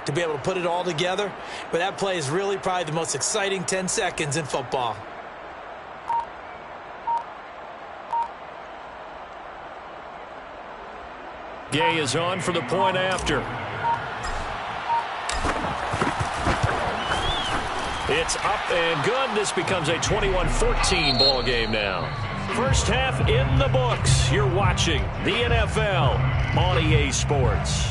to be able to put it all together. But that play is really probably the most exciting 10 seconds in football. Gay is on for the point after. It's up and good. This becomes a 21-14 ball game now. First half in the books. You're watching the NFL on EA Sports.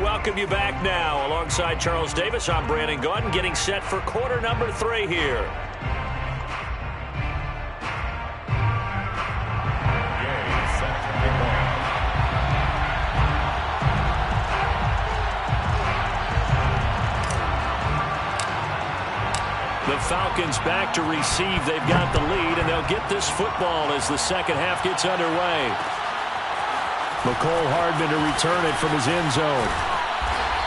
Welcome you back now. Alongside Charles Davis, I'm Brandon Gaudin, getting set for quarter number 3 here. The Falcons back to receive. They've got the lead, and they'll get this football as the second half gets underway. McCole Hardman to return it from his end zone.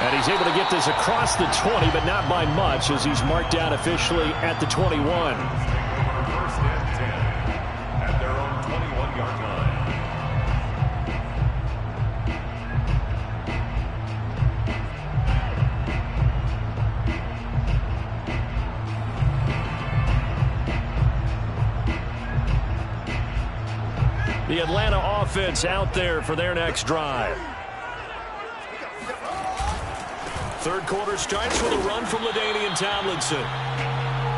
And he's able to get this across the 20, but not by much, as he's marked down officially at the 21. First and 10 at their own 21-yard line. The Atlanta offense out there for their next drive. Third quarter starts with a run from LaDainian Tomlinson.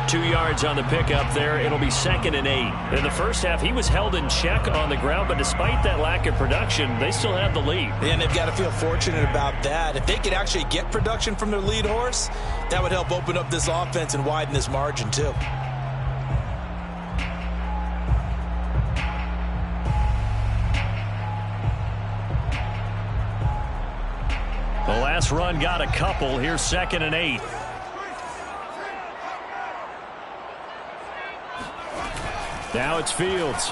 2 yards on the pickup there. It'll be 2nd and 8. In the first half, he was held in check on the ground, but despite that lack of production, they still have the lead. And they've got to feel fortunate about that. If they could actually get production from their lead horse, that would help open up this offense and widen this margin too. The last run got a couple. Here's 2nd and 8. Now it's Fields.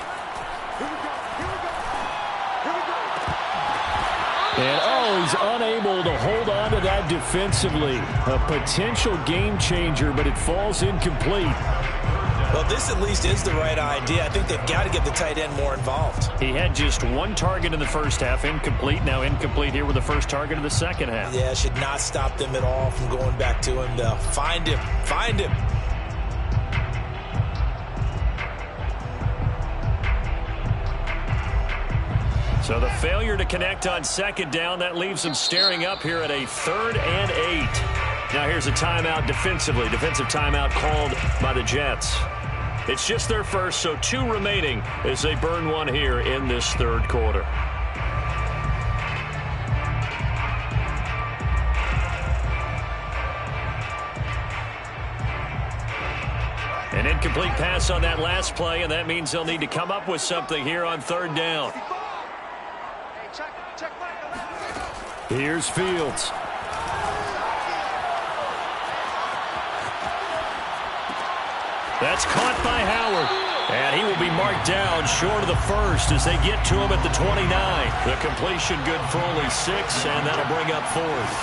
And, he's unable to hold on to that defensively. A potential game changer, but it falls incomplete. Well, this at least is the right idea. I think they've got to get the tight end more involved. He had just 1 target in the first half, incomplete. Now incomplete here with the first target of the second half. Yeah, should not stop them at all from going back to him, though. Find him. Find him. So the failure to connect on 2nd down, that leaves them staring up here at a 3rd and 8. Now here's a timeout defensively. Defensive timeout called by the Jets. It's just their first, so 2 remaining as they burn 1 here in this third quarter. An incomplete pass on that last play, and that means they'll need to come up with something here on 3rd down. Here's Fields. That's caught by Howard. And he will be marked down short of the first as they get to him at the 29. The completion good for only 6, and that'll bring up 4th.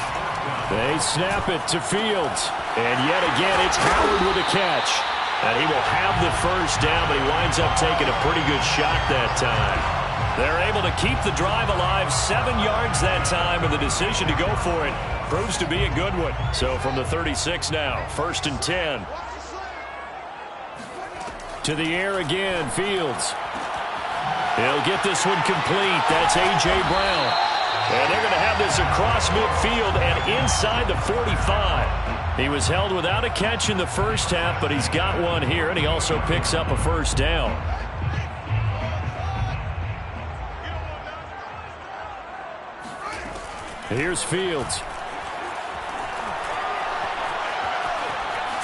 They snap it to Fields. And yet again, it's Howard with a catch. And he will have the first down, but he winds up taking a pretty good shot that time. They're able to keep the drive alive, 7 yards that time, and the decision to go for it proves to be a good one. So from the 36 now, 1st and 10. To the air again, Fields. He'll get this one complete. That's A.J. Brown. And they're going to have this across midfield and inside the 45. He was held without a catch in the first half, but he's got one here, and he also picks up a first down. Here's Fields.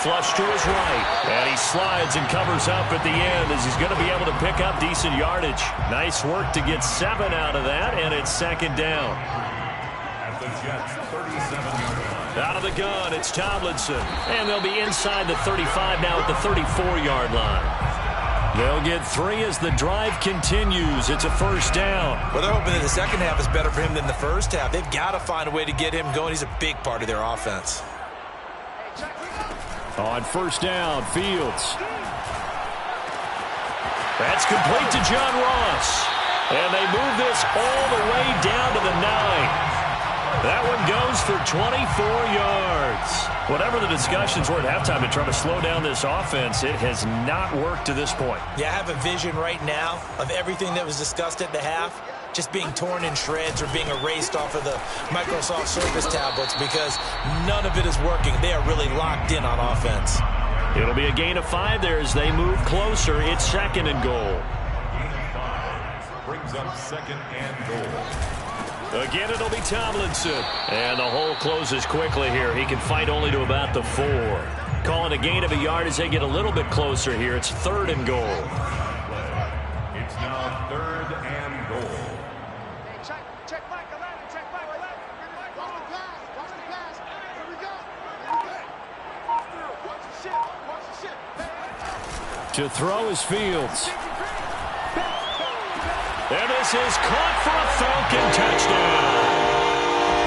Flush to his right, and he slides and covers up at the end as he's going to be able to pick up decent yardage. Nice work to get 7 out of that, and it's 2nd down. At the Jets' 37-yard line. Out of the gun, it's Tomlinson. And they'll be inside the 35 now at the 34-yard line. They'll get 3 as the drive continues. It's a first down. Well, they're hoping that the second half is better for him than the first half. They've got to find a way to get him going. He's a big part of their offense. On first down, Fields. That's complete to John Ross. And they move this all the way down to the 9. That one goes for 24 yards. Whatever the discussions were at halftime to try to slow down this offense, it has not worked to this point. Yeah, I have a vision right now of everything that was discussed at the half just being torn in shreds or being erased off of the Microsoft Surface tablets because none of it is working. They are really locked in on offense. It'll be a gain of 5 there as they move closer. It's second and goal. Gain of 5 brings up second and goal. Again, it'll be Tomlinson. And the hole closes quickly here. He can fight only to about the 4. Calling a gain of a yard as they get a little bit closer here. It's third and goal. It's now third and goal. Check back 11. Check back 11. Watch the pass. Watch the pass. Here we go. Watch the shit. Watch the shit. To throw is Fields. And this is caught for a Falcon touchdown.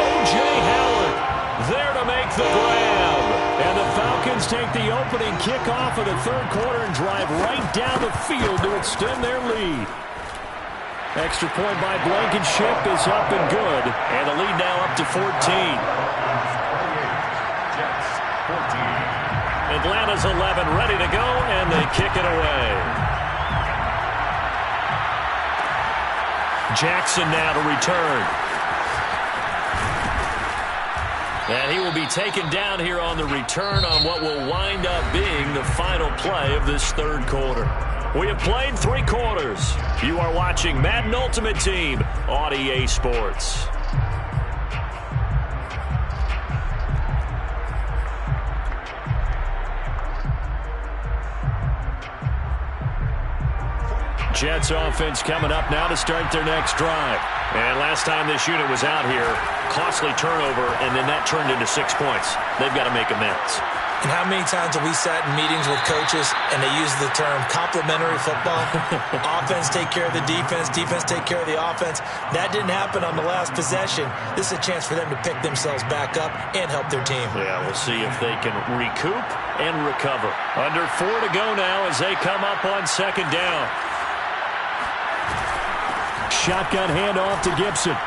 O.J. Howard there to make the grab. And the Falcons take the opening kickoff of the third quarter and drive right down the field to extend their lead. Extra point by Blankenship is up and good. And the lead now up to 14. Jets, 14. Atlanta's 11 ready to go, and they kick it away. Jackson now to return. And he will be taken down here on the return on what will wind up being the final play of this third quarter. We have played 3 quarters. You are watching Madden Ultimate Team on EA Sports. Jets offense coming up now to start their next drive. And last time this unit was out here, costly turnover, and then that turned into 6 points. They've got to make amends. And how many times have we sat in meetings with coaches and they use the term complementary football? Offense take care of the defense, defense take care of the offense. That didn't happen on the last possession. This is a chance for them to pick themselves back up and help their team. Yeah, we'll see if they can recoup and recover. Under 4 to go now as they come up on second down. Shotgun handoff to Gibson.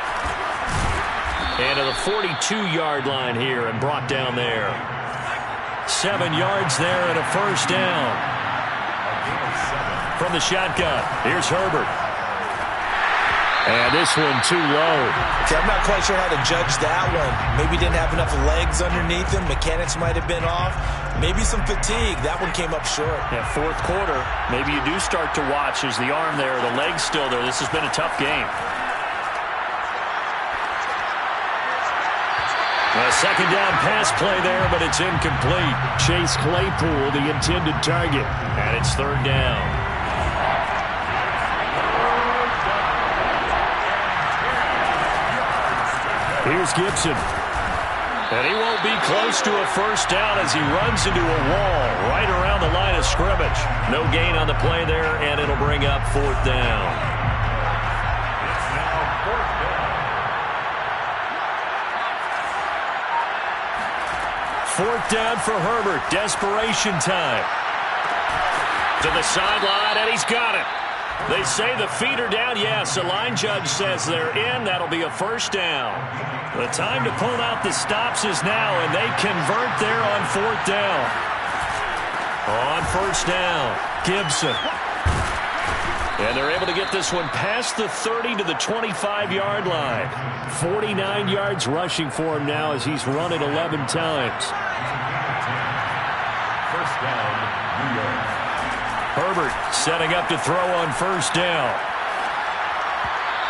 And to the 42-yard line here and brought down there. 7 yards there and a first down. From the shotgun, here's Herbert. And this one too low. Okay, I'm not quite sure how to judge that one. Maybe didn't have enough legs underneath him. Mechanics might have been off. Maybe some fatigue. That one came up short. Yeah, fourth quarter, maybe you do start to watch as the arm there, the leg's still there. This has been a tough game. A second down pass play there, but it's incomplete. Chase Claypool, the intended target. And it's third down. Here's Gibson. And he won't be close to a first down as he runs into a wall right around the line of scrimmage. No gain on the play there, and it'll bring up fourth down. It's now fourth down. Fourth down for Herbert. Desperation time. To the sideline, and he's got it. They say the feet are down. Yes, the line judge says they're in. That'll be a first down. The time to pull out the stops is now, and they convert there on fourth down. On first down, Gibson. And they're able to get this one past the 30 to the 25-yard line. 49 yards rushing for him now as he's run it 11 times. First down, New York. Herbert setting up to throw on first down.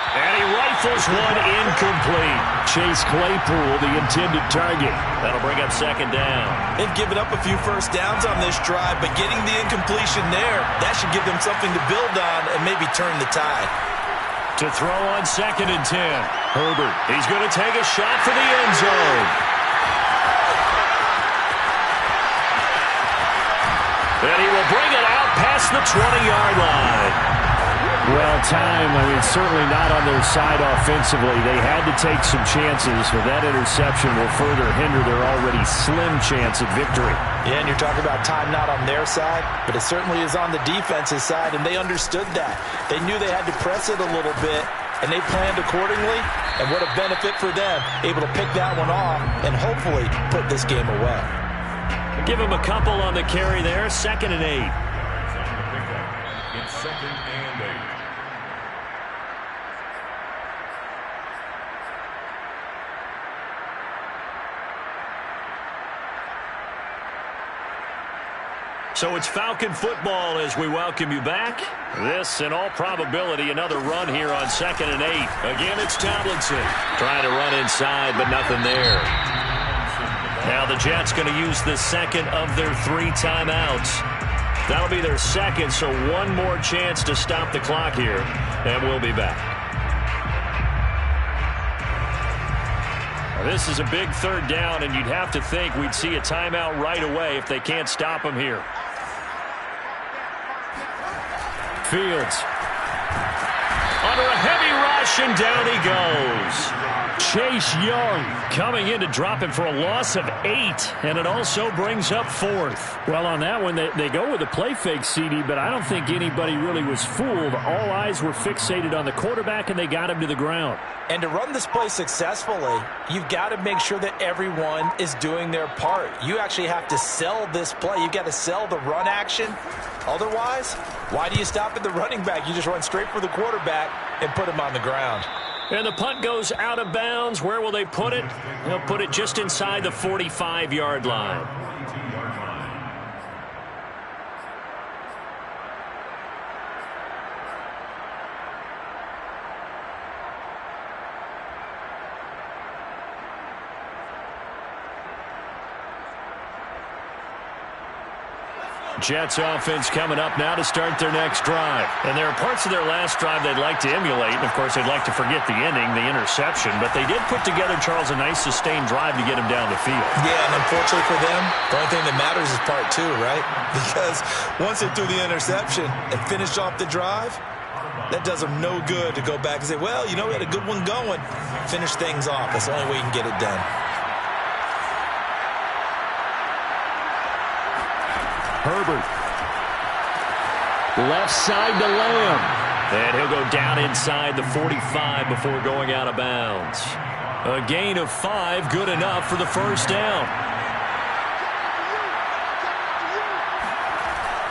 And he rifles one incomplete. Chase Claypool, the intended target. That'll bring up second down. They've given up a few first downs on this drive, but getting the incompletion there, that should give them something to build on and maybe turn the tide. To throw on second and 10. Herbert, he's going to take a shot for the end zone. And he will bring it out past the 20-yard line. Well, time, certainly not on their side offensively. They had to take some chances, but that interception will further hinder their already slim chance at victory. Yeah, and you're talking about time not on their side, but it certainly is on the defense's side, and they understood that. They knew they had to press it a little bit, and they planned accordingly, and what a benefit for them, able to pick that one off and hopefully put this game away. Give him a couple on the carry there, 2nd and 8. It's 2nd and 8. So it's Falcon football as we welcome you back. This, in all probability, another run here on 2nd and 8. Again, it's Tomlinson trying to run inside, but nothing there. Now the Jets going to use the second of their 3 timeouts. That'll be their second, so one more chance to stop the clock here, and we'll be back. Now, this is a big 3rd down, and you'd have to think we'd see a timeout right away if they can't stop him here. Fields under a heavy rush, and down he goes. Chase Young coming in to drop him for a loss of 8, and it also brings up 4th. Well, on that one, they go with a play fake, CD, but I don't think anybody really was fooled. All eyes were fixated on the quarterback, and they got him to the ground. And to run this play successfully, you've got to make sure that everyone is doing their part. You actually have to sell this play. You've got to sell the run action. Otherwise, why do you stop at the running back? You just run straight for the quarterback and put him on the ground. And the punt goes out of bounds. Where will they put it? They'll put it just inside the 45-yard line. Jets offense coming up now to start their next drive. And there are parts of their last drive they'd like to emulate. And, of course, they'd like to forget the ending, the interception. But they did put together, Charles, a nice sustained drive to get him down the field. Yeah, and unfortunately for them, the only thing that matters is part 2, right? Because once they threw the interception and finished off the drive, that does them no good to go back and say, well, we had a good one going. Finish things off. That's the only way you can get it done. Herbert. Left side to Lamb. And he'll go down inside the 45 before going out of bounds. A gain of 5, good enough for the first down.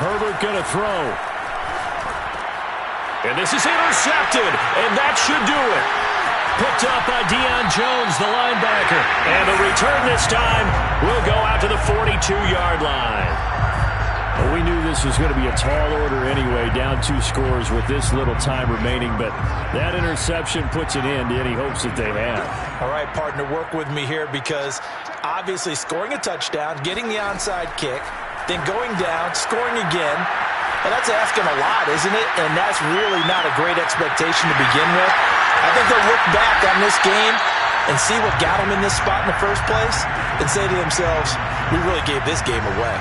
Herbert going to throw. And this is intercepted, and that should do it. Picked up by Deion Jones, the linebacker. And the return this time will go out to the 42-yard line. Well, we knew this was going to be a tall order anyway, down 2 scores with this little time remaining, but that interception puts an end to any hopes that they have. All right, partner, work with me here because obviously scoring a touchdown, getting the onside kick, then going down, scoring again, well, that's asking a lot, isn't it? And that's really not a great expectation to begin with. I think they'll look back on this game and see what got them in this spot in the first place and say to themselves, we really gave this game away.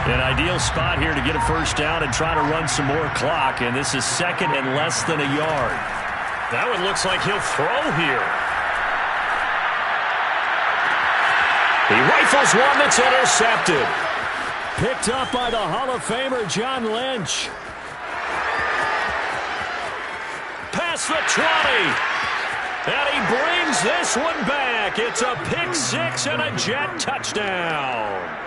An ideal spot here to get a first down and try to run some more clock, and this is 2nd and less than a yard. That one looks like he'll throw here. He rifles one that's intercepted. Picked up by the Hall of Famer John Lynch. Past the 20. And he brings this one back. It's a pick-6 and a Jet touchdown.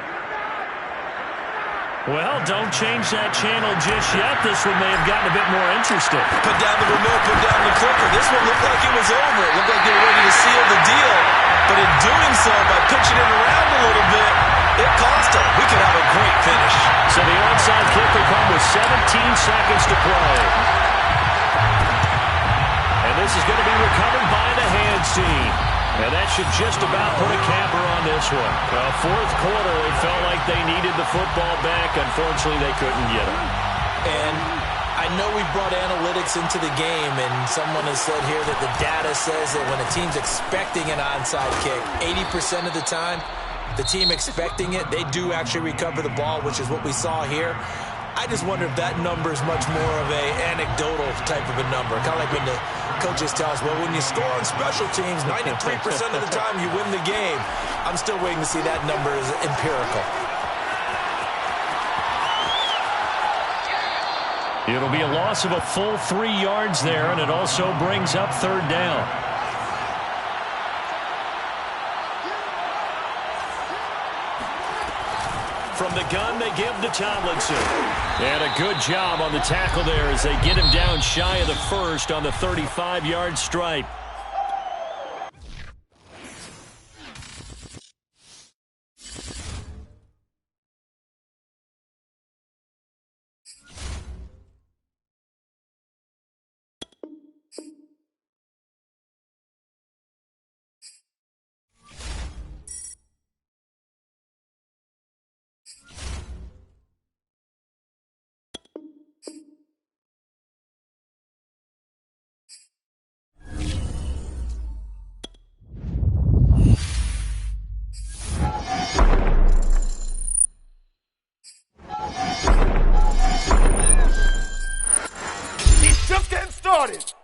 Well, don't change that channel just yet. This one may have gotten a bit more interesting. Put down the remote, put down the clicker. This one looked like it was over. It looked like they were ready to seal the deal. But in doing so, by pitching it around a little bit, it cost them. We could have a great finish. So the onside kick will come with 17 seconds to play. And this is going to be recovered by the hands team. And that should just about put a capper on this one. Fourth quarter, they felt like they needed the football back. Unfortunately, they couldn't get it. And I know we brought analytics into the game, and someone has said here that the data says that when a team's expecting an onside kick, 80% of the time, the team expecting it, they do actually recover the ball, which is what we saw here. I just wonder if that number is much more of a anecdotal type of a number. Kind of like when the coaches tell us, well, when you score on special teams, 93% of the time you win the game. I'm still waiting to see that number as empirical. It'll be a loss of a full 3 yards there, and it also brings up third down. From the gun, they give to Tomlinson. And a good job on the tackle there as they get him down shy of the first on the 35-yard stripe. Just getting started.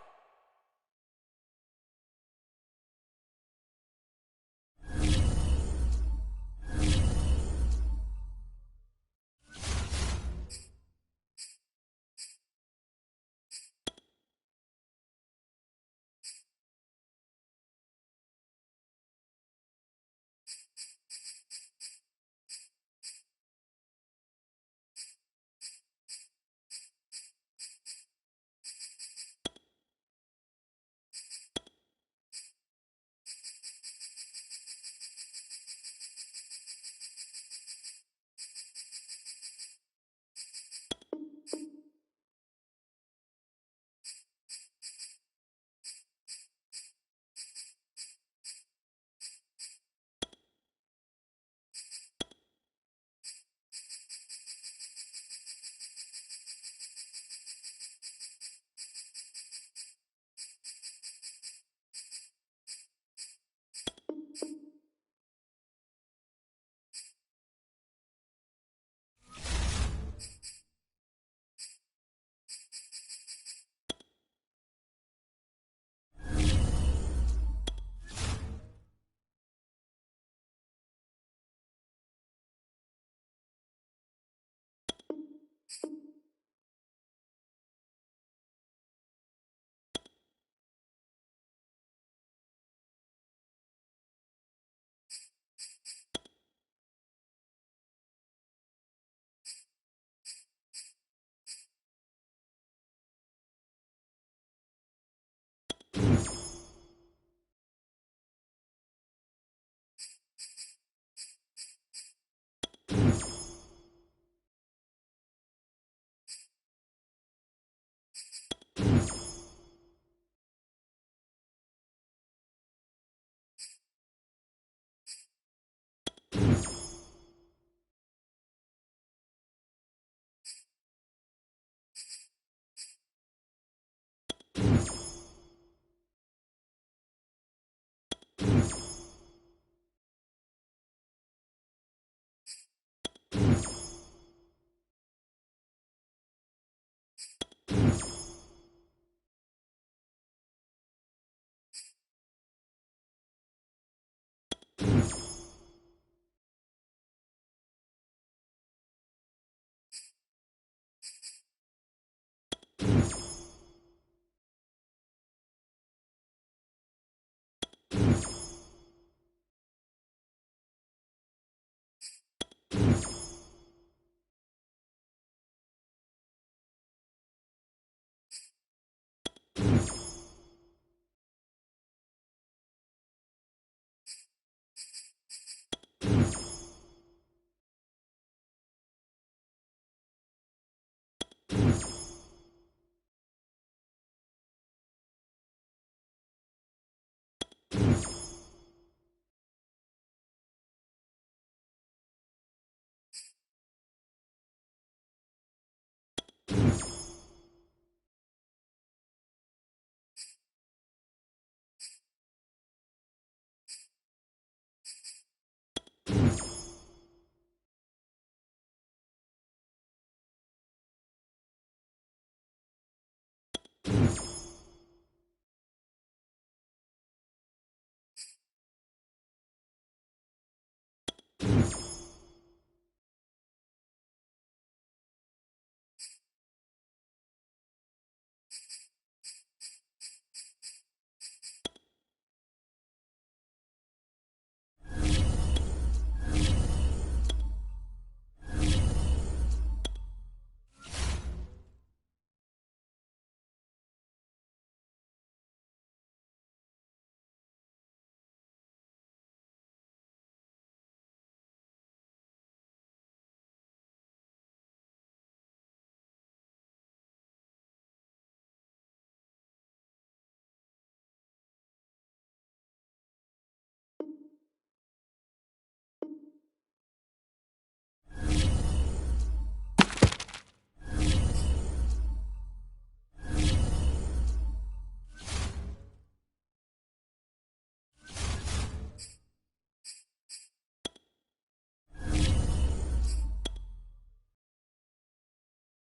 10.